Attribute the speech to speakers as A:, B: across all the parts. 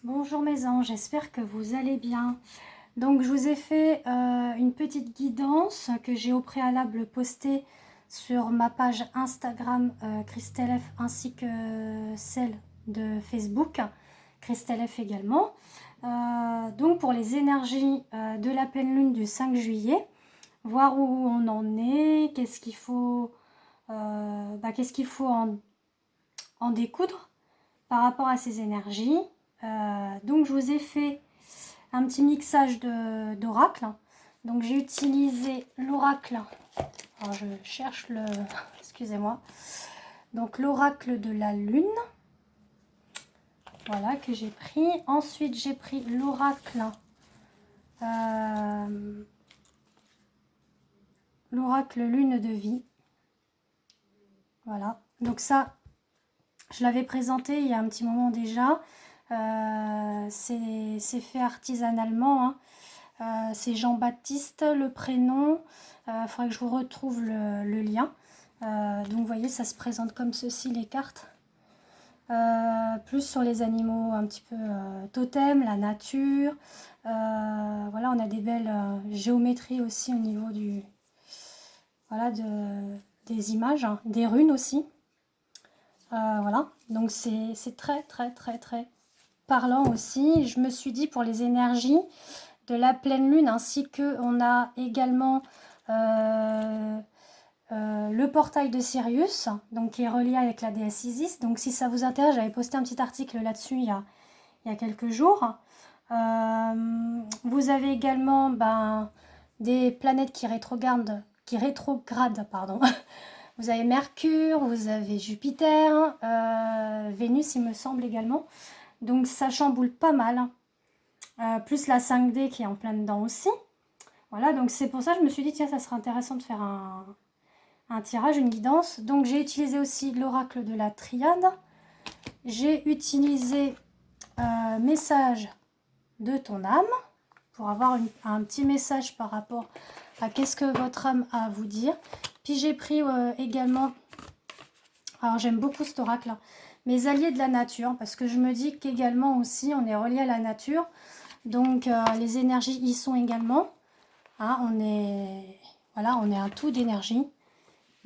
A: Bonjour mes anges, j'espère que vous allez bien. Donc je vous ai fait une petite guidance que j'ai au préalable postée sur ma page Instagram Christelle F ainsi que celle de Facebook, Christelle F également. Donc pour les énergies de la pleine lune du 5 juillet, voir où on en est, qu'est-ce qu'il faut en découdre par rapport à ces énergies. Donc je vous ai fait un petit mixage d'oracle. Donc j'ai utilisé l'oracle. Alors je cherche le... Excusez-moi. Donc l'oracle de la lune. Voilà que j'ai pris. Ensuite j'ai pris l'oracle. L'oracle lune de vie. Voilà. Donc ça, je l'avais présenté il y a un petit moment déjà. C'est fait artisanalement. Hein. C'est Jean-Baptiste, le prénom. Il faudrait que je vous retrouve le lien. Donc vous voyez, ça se présente comme ceci, les cartes. Plus sur les animaux un petit peu totems, la nature. Voilà, on a des belles géométries aussi au niveau des images, hein, des runes aussi. Voilà, donc c'est très très très très parlant aussi. Je me suis dit pour les énergies de la pleine lune, ainsi que on a également le portail de Sirius, donc qui est relié avec la déesse Isis. Donc si ça vous intéresse, j'avais posté un petit article là-dessus il y a quelques jours. Vous avez également des planètes qui rétrogradent, pardon. Vous avez Mercure, vous avez Jupiter, Vénus il me semble également. Donc ça chamboule pas mal. Plus la 5D qui est en plein dedans aussi. Voilà, donc c'est pour ça que je me suis dit, tiens, ça serait intéressant de faire un tirage, une guidance. Donc j'ai utilisé aussi l'oracle de la triade. J'ai utilisé message de ton âme pour avoir un petit message par rapport à qu'est-ce que votre âme a à vous dire. Puis j'ai pris également, alors j'aime beaucoup cet oracle, mes alliés de la nature, parce que je me dis qu'également aussi on est relié à la nature. Donc les énergies y sont également. Hein, on est un tout d'énergie.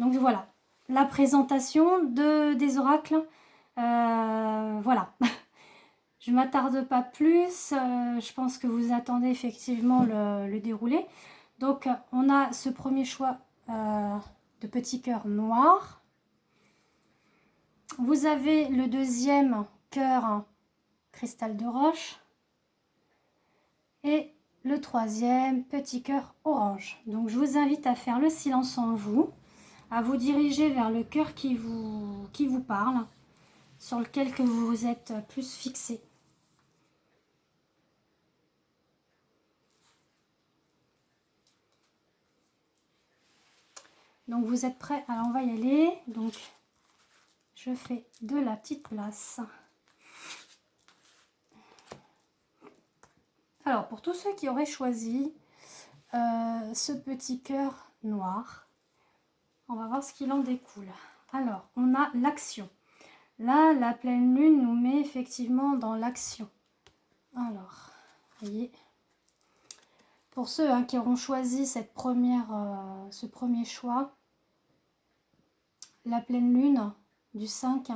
A: Donc voilà, la présentation des oracles. Voilà. Je ne m'attarde pas plus. Je pense que vous attendez effectivement le déroulé. Donc on a ce premier choix de petit cœur noir. Vous avez le deuxième cœur cristal de roche. Et le troisième, petit cœur orange. Donc je vous invite à faire le silence en vous, à vous diriger vers le cœur qui vous parle, sur lequel que vous vous êtes plus fixé. Donc vous êtes prêts? Alors on va y aller. Donc je fais de la petite place. Alors pour tous ceux qui auraient choisi ce petit cœur noir, on va voir ce qu'il en découle. Alors on a l'action. Là, la pleine lune nous met effectivement dans l'action. Alors, vous voyez, pour ceux qui auront choisi ce premier choix, la pleine lune du 5,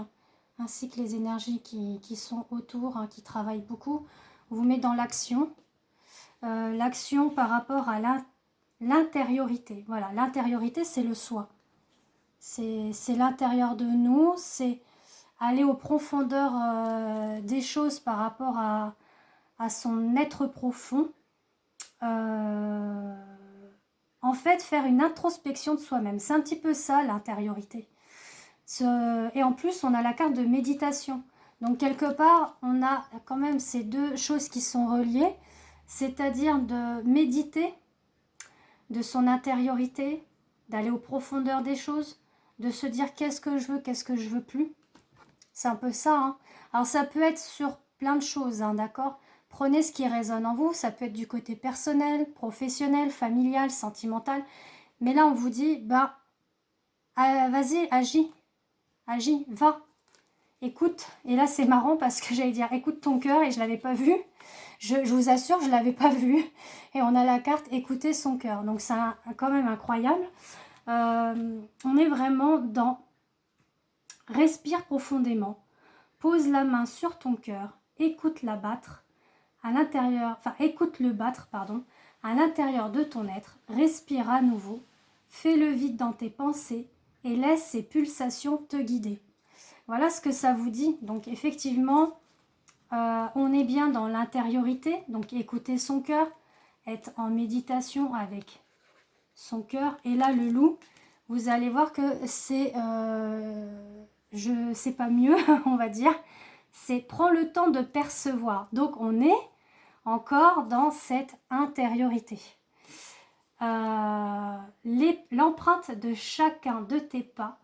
A: ainsi que les énergies qui sont autour, qui travaillent beaucoup, vous met dans l'action. L'action par rapport à l'intériorité. Voilà, l'intériorité, c'est le soi. C'est l'intérieur de nous, c'est aller aux profondeurs des choses par rapport à son être profond. En fait, faire une introspection de soi-même. C'est un petit peu ça, l'intériorité. Et en plus, on a la carte de méditation. Donc, quelque part, on a quand même ces deux choses qui sont reliées, c'est-à-dire de méditer de son intériorité, d'aller aux profondeurs des choses, de se dire qu'est-ce que je veux plus. C'est un peu ça. Hein. Alors, ça peut être sur plein de choses, hein, d'accord ? Prenez ce qui résonne en vous. Ça peut être du côté personnel, professionnel, familial, sentimental. Mais là, on vous dit, vas-y, agis, va. écoute, et là c'est marrant parce que j'allais dire écoute ton cœur et je ne l'avais pas vu. Je vous assure, je ne l'avais pas vu. Et on a la carte écouter son cœur. Donc c'est quand même incroyable. On est vraiment dans respire profondément, pose la main sur ton cœur, écoute-la battre à l'intérieur, enfin écoute-le battre, pardon, à l'intérieur de ton être, respire à nouveau, fais le vide dans tes pensées et laisse ces pulsations te guider. Voilà ce que ça vous dit. Donc effectivement, on est bien dans l'intériorité, donc écouter son cœur, être en méditation avec son cœur. Et là, le loup, vous allez voir que c'est, je sais pas mieux, on va dire, c'est prends le temps de percevoir. Donc on est encore dans cette intériorité. L'empreinte de chacun de tes pas,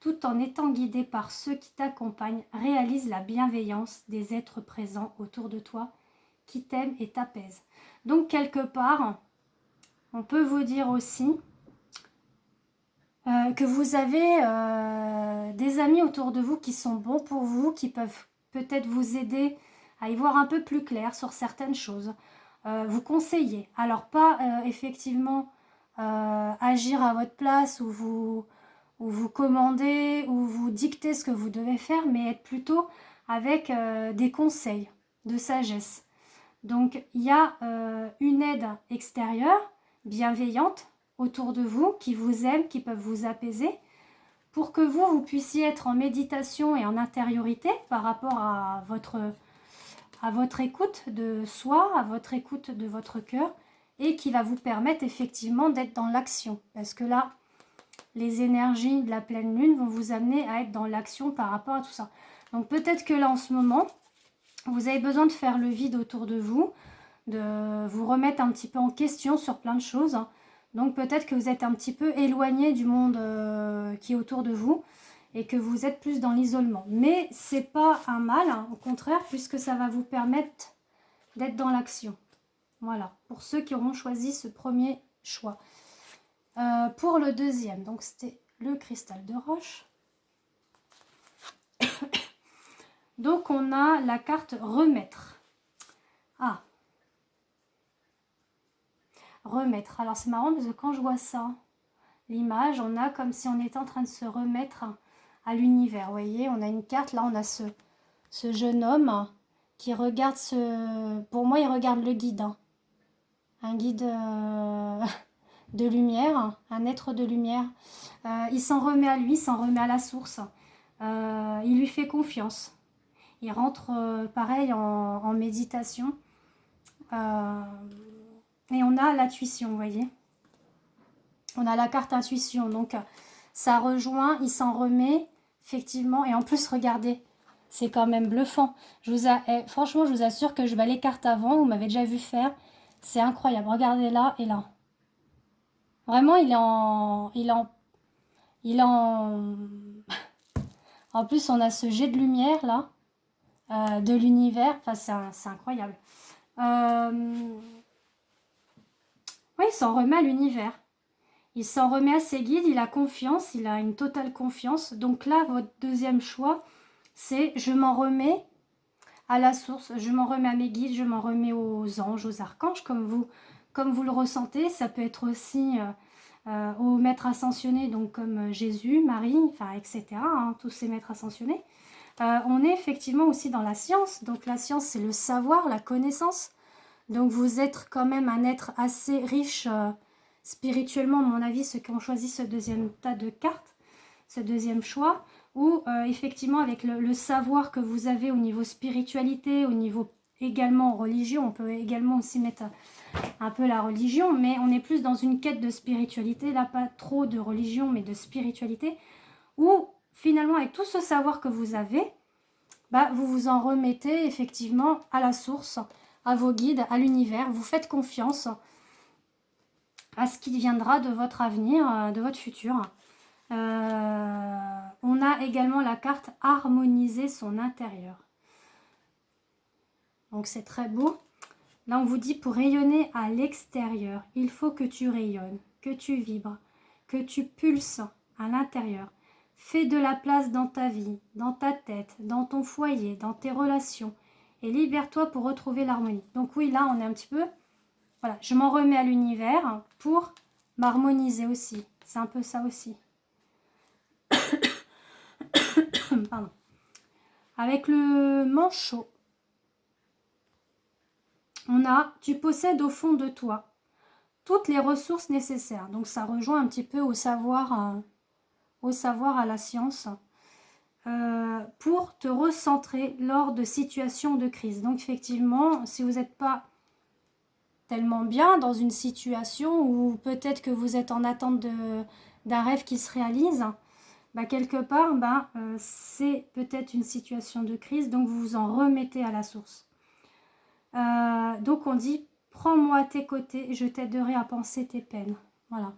A: tout en étant guidé par ceux qui t'accompagnent, réalise la bienveillance des êtres présents autour de toi qui t'aiment et t'apaisent. Donc quelque part, on peut vous dire aussi que vous avez des amis autour de vous qui sont bons pour vous, qui peuvent peut-être vous aider à y voir un peu plus clair sur certaines choses, vous conseiller. Alors pas effectivement agir à votre place ou vous commander ou vous dicter ce que vous devez faire, mais être plutôt avec des conseils de sagesse. Donc il y a une aide extérieure, bienveillante, autour de vous, qui vous aiment, qui peuvent vous apaiser, pour que vous puissiez être en méditation et en intériorité par rapport à votre écoute de soi, à votre écoute de votre cœur, et qui va vous permettre effectivement d'être dans l'action. Parce que là, les énergies de la pleine lune vont vous amener à être dans l'action par rapport à tout ça. Donc peut-être que là, en ce moment, vous avez besoin de faire le vide autour de vous, de vous remettre un petit peu en question sur plein de choses. Donc peut-être que vous êtes un petit peu éloigné du monde qui est autour de vous et que vous êtes plus dans l'isolement. Mais c'est pas un mal, hein, au contraire, puisque ça va vous permettre d'être dans l'action. Voilà, pour ceux qui auront choisi ce premier choix. Pour le deuxième, donc c'était le cristal de roche. Donc on a la carte remettre. Ah, remettre. Alors c'est marrant parce que quand je vois ça, l'image, on a comme si on était en train de se remettre à l'univers. Vous voyez, on a une carte, là on a ce jeune homme qui regarde pour moi il regarde le guide. Hein. Un guide de lumière, un être de lumière. Il s'en remet à lui, il s'en remet à la source. Il lui fait confiance. Il rentre pareil en méditation. Et on a l'intuition, vous voyez. On a la carte intuition, donc ça rejoint, il s'en remet, effectivement. Et en plus, regardez, c'est quand même bluffant. Franchement, je vous assure que je bats les cartes avant, vous m'avez déjà vu faire. C'est incroyable, regardez là et là. Vraiment, il est en... En plus, on a ce jet de lumière, là, de l'univers. Enfin, c'est incroyable. Oui, il s'en remet à l'univers. Il s'en remet à ses guides, il a confiance, il a une totale confiance. Donc là, votre deuxième choix, c'est je m'en remets à la source, je m'en remets à mes guides, je m'en remets aux anges, aux archanges, comme vous le ressentez. Ça peut être aussi aux maîtres ascensionnés, donc comme Jésus, Marie, enfin, etc., hein, tous ces maîtres ascensionnés. On est effectivement aussi dans la science. Donc la science, c'est le savoir, la connaissance. Donc vous êtes quand même un être assez riche spirituellement, à mon avis, ceux qui ont choisi ce deuxième tas de cartes, ce deuxième choix, où effectivement avec le savoir que vous avez au niveau spiritualité, au niveau également religion, on peut également aussi mettre un peu la religion, mais on est plus dans une quête de spiritualité, là pas trop de religion, mais de spiritualité, où finalement avec tout ce savoir que vous avez, bah, vous vous en remettez effectivement à la source, à vos guides, à l'univers, vous faites confiance à ce qui viendra de votre avenir, de votre futur. On a également la carte harmoniser son intérieur. Donc c'est très beau. Là on vous dit pour rayonner à l'extérieur, il faut que tu rayonnes, que tu vibres, que tu pulses à l'intérieur. Fais de la place dans ta vie, dans ta tête, dans ton foyer, dans tes relations. Et libère-toi pour retrouver l'harmonie. Donc oui, là, on est un petit peu... Voilà, je m'en remets à l'univers pour m'harmoniser aussi. C'est un peu ça aussi. Pardon. Avec le manchot, on a « Tu possèdes au fond de toi toutes les ressources nécessaires ». Donc ça rejoint un petit peu au savoir à la science. Pour te recentrer lors de situations de crise. Donc effectivement, si vous n'êtes pas tellement bien dans une situation ou peut-être que vous êtes en attente d'un rêve qui se réalise, bah quelque part, c'est peut-être une situation de crise, donc vous vous en remettez à la source. Donc on dit, prends-moi à tes côtés, je t'aiderai à penser tes peines. Voilà.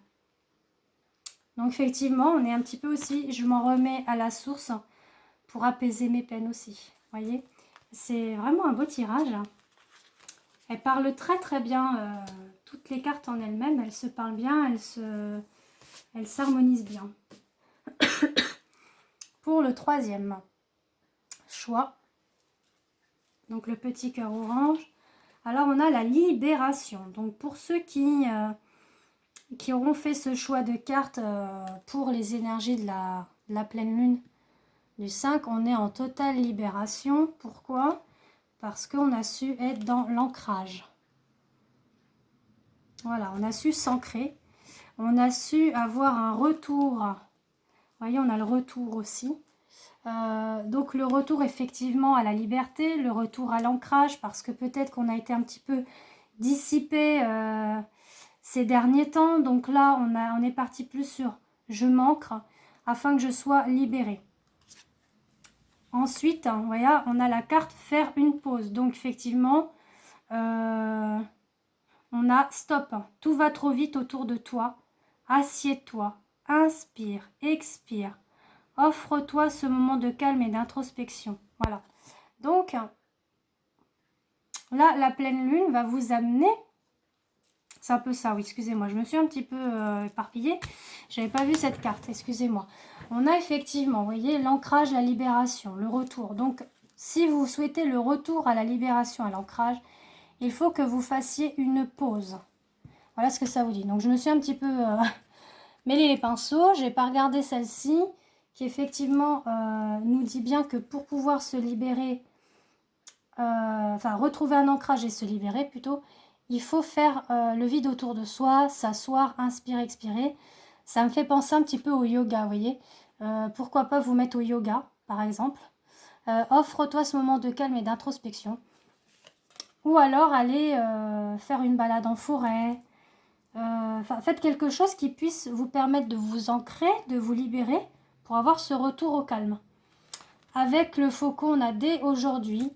A: Donc effectivement, on est un petit peu aussi, je m'en remets à la source pour apaiser mes peines aussi. Vous voyez, c'est vraiment un beau tirage. Elle parle très très bien. Toutes les cartes en elles-mêmes, elles se parlent bien, elles s'harmonisent bien. Pour le troisième choix, donc le petit cœur orange, alors on a la libération. Donc pour ceux qui auront fait ce choix de cartes pour les énergies de la pleine lune du 5, on est en totale libération. Pourquoi? Parce qu'on a su être dans l'ancrage. Voilà, on a su s'ancrer. On a su avoir un retour. Vous voyez, on a le retour aussi. Donc le retour effectivement à la liberté, le retour à l'ancrage, parce que peut-être qu'on a été un petit peu dissipé ces derniers temps. Donc là, on est parti plus sur je m'ancre afin que je sois libérée. Ensuite, vous voyez, on a la carte faire une pause. Donc effectivement, on a stop. Tout va trop vite autour de toi. Assieds-toi, inspire, expire. Offre-toi ce moment de calme et d'introspection. Voilà. Donc, là, la pleine lune va vous amener... C'est un peu ça, oui, excusez-moi. Je me suis un petit peu éparpillée. Je n'avais pas vu cette carte, excusez-moi. On a effectivement, vous voyez, l'ancrage, la libération, le retour. Donc, si vous souhaitez le retour à la libération, à l'ancrage, il faut que vous fassiez une pause. Voilà ce que ça vous dit. Donc, je me suis un petit peu mêlé les pinceaux. Je n'ai pas regardé celle-ci, qui effectivement nous dit bien que pour pouvoir se libérer, enfin retrouver un ancrage et se libérer plutôt, il faut faire le vide autour de soi, s'asseoir, inspirer, expirer. Ça me fait penser un petit peu au yoga, vous voyez. Pourquoi pas vous mettre au yoga, par exemple. Offre-toi ce moment de calme et d'introspection. Ou alors aller faire une balade en forêt. Faites quelque chose qui puisse vous permettre de vous ancrer, de vous libérer pour avoir ce retour au calme. Avec le faucon, on a dès aujourd'hui,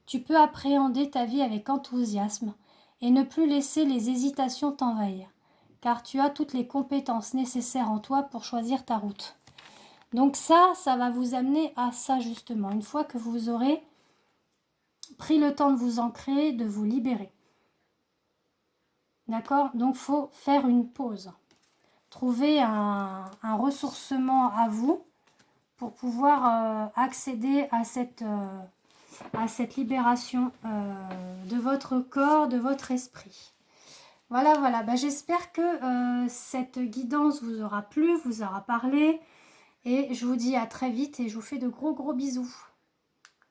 A: tu peux appréhender ta vie avec enthousiasme et ne plus laisser les hésitations t'envahir, car tu as toutes les compétences nécessaires en toi pour choisir ta route. Donc ça va vous amener à ça justement, une fois que vous aurez pris le temps de vous ancrer, de vous libérer. D'accord? Donc il faut faire une pause. Trouver un ressourcement à vous pour pouvoir accéder à cette libération de votre corps, de votre esprit. Voilà, voilà. J'espère que cette guidance vous aura plu, vous aura parlé. Et je vous dis à très vite et je vous fais de gros bisous.